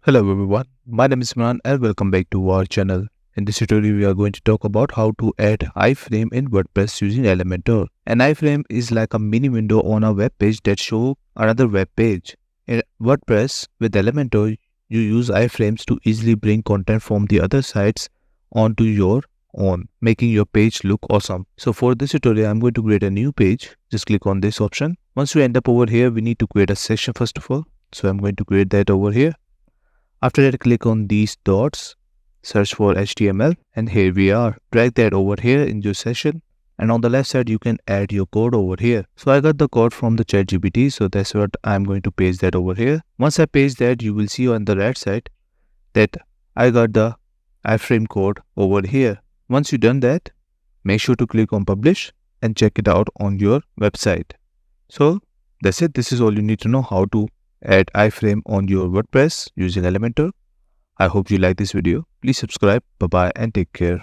Hello everyone, my name is Imran and welcome back to our channel. In this tutorial we are going to talk about how to add iframe in WordPress using Elementor. An iframe is like a mini window on a web page that shows another web page. In WordPress with Elementor, you use iframes to easily bring content from the other sites onto your own, making your page look awesome. So for this tutorial I'm going to create a new page. Just click on this option. Once we end up over here, we need to create a section first of all. So I'm going to create that over here. After that, click on these dots, search for HTML, and here we are. Drag that over here in your session, and on the left side you can add your code over here. So I got the code from the ChatGPT, so that's what I'm going to paste that over here. Once I paste that, you will see on the right side that I got the iframe code over here. Once you done that, make sure to click on publish and check it out on your website. So that's it. This is all you need to know how to add iframe on your WordPress using Elementor. I hope you like this video. Please subscribe. Bye bye and take care.